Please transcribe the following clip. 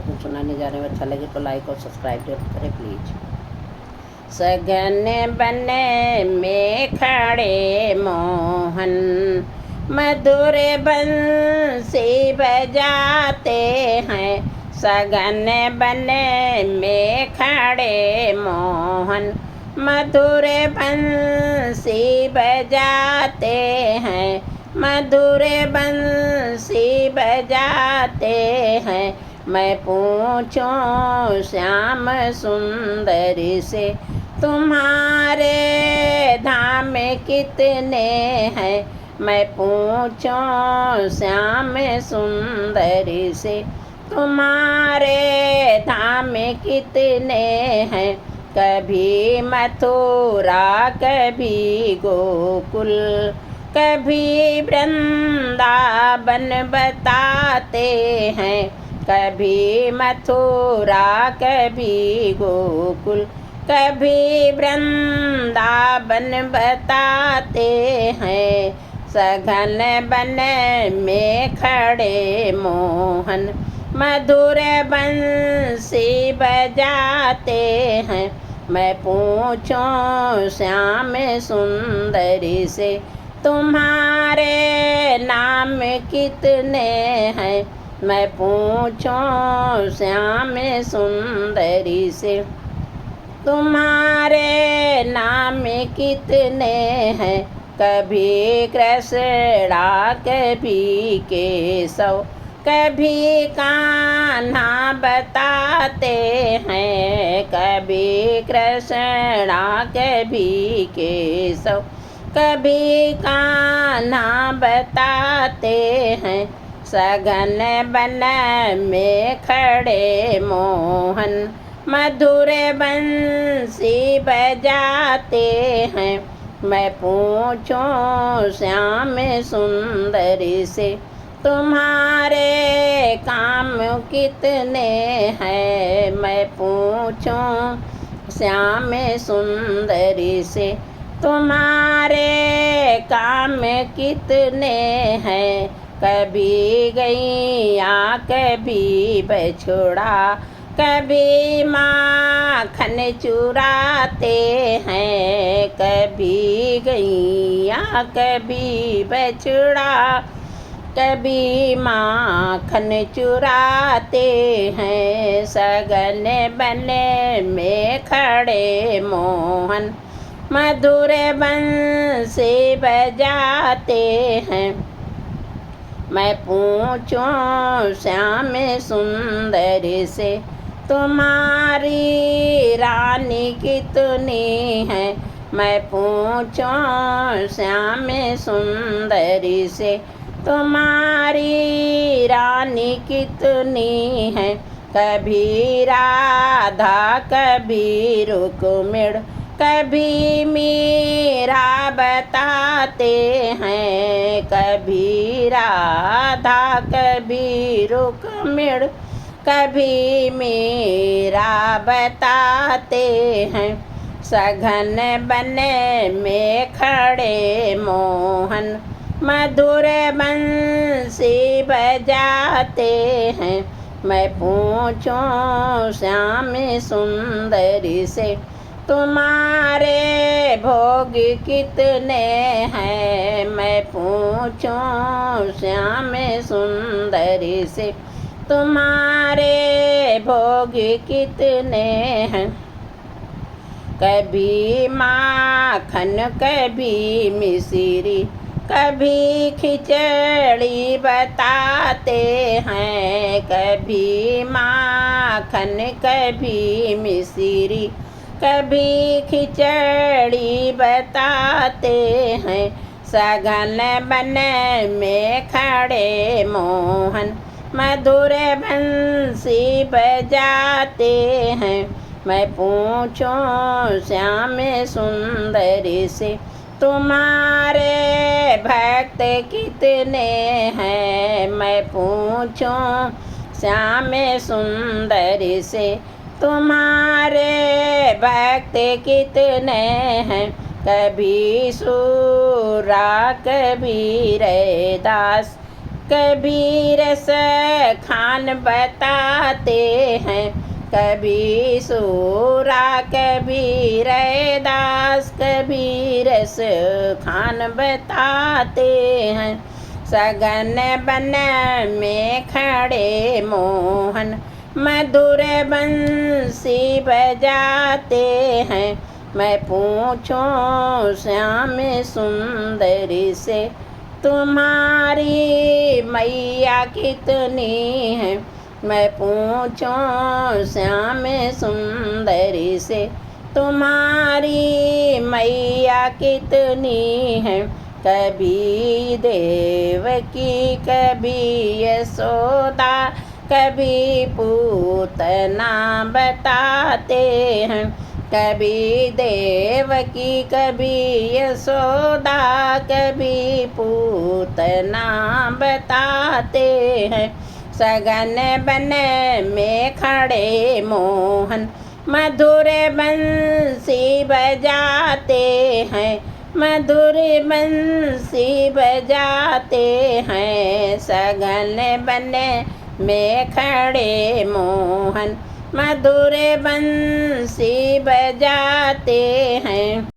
भजन सुनाने जा रहे हैं। अच्छा लगे तो लाइक और सब्सक्राइब जरूर करें प्लीज। सगन बने में खड़े मोहन, मधुर बंसी बजाते हैं। सगन बने में खड़े मोहन, मधुर बंसी बजाते हैं। मधुर बंसी बजाते हैं। मैं पूछूं श्याम सुंदर से, तुम्हारे धाम कितने हैं। मैं पूछूं श्याम सुंदर से, तुम्हारे धाम कितने हैं। कभी मथुरा कभी गोकुल, कभी वृंदावन बताते हैं। कभी मथुरा कभी गोकुल, कभी वृंदावन बताते हैं। सघन बन में खड़े मोहन, मधुर बंसी बजाते हैं। मैं पूछूं श्याम सुंदर से, तुम्हारे नाम कितने हैं। मैं पूछूं श्याम सुंदरी से, तुम्हारे नाम कितने हैं। कभी कृष्णा कभी केशव, कभी कान्हा बताते हैं। कभी कृष्णा कभी केशव, कभी कान्हा बताते हैं। सघन बन में खड़े मोहन, मधुर बंसी बजाते हैं। मैं पूछूं श्याम सुंदरी से, तुम्हारे काम कितने हैं। मैं पूछूं श्याम सुंदरी से, तुम्हारे काम कितने हैं। कभी गैया कभी बछड़ा, कभी माखन चुराते हैं। कभी गैया कभी बछड़ा, कभी माखन चुराते हैं। सगन बने में खड़े मोहन, मधुर बंसी बजाते हैं। मैं पूछूं श्याम सुंदर से, तुम्हारी रानी कितनी है। मैं पूछूं श्याम सुंदरी से, तुम्हारी रानी कितनी है। कभी राधा कभी रुक्मिण, कभी मीरा बताते हैं। कभी राधा कभी रुक्मिण, कभी मीरा बताते हैं। सघन बने में खड़े मोहन, मधुर बंसी बजाते हैं। मैं पूछूं श्याम सुंदरी से, तुम्हारे भोग कितने हैं। मैं पूछूं श्याम सुंदरी से, तुम्हारे भोग कितने हैं। कभी माखन कभी मिश्री, कभी खिचड़ी बताते हैं। कभी माखन कभी मिश्री, कभी खिचड़ी बताते हैं। सघन बन में खड़े मोहन, मधुर बंसी बजाते हैं। मैं पूछूं श्याम सुंदरी से, तुम्हारे भक्त कितने हैं। मैं पूछूं श्याम सुंदरी से, तुम्हारे भक्त कितने हैं। कभी सूरा कभी रैदास, कबीर से खान बताते हैं, कबीर सूरा कबीर दास कबीर से खान बताते हैं। सगन बन में खड़े मोहन मधुर बंसी बजाते हैं। मैं पूछूं श्याम सुंदरी से, तुम्हारी मैया कितनी है? मैं पूछूं श्याम सुंदरी से, तुम्हारी मैया कितनी है? कभी देवकी कभी यशोदा कभी पूतना बताते हैं। कभी देवकी कभी यशोदा कभी पूतना बताते हैं। सगन बन में खड़े मोहन मधुर बंसी बजाते हैं, मधुर बंसी बजाते हैं। सगन बन में खड़े मोहन मधुर बंसी बजाते हैं।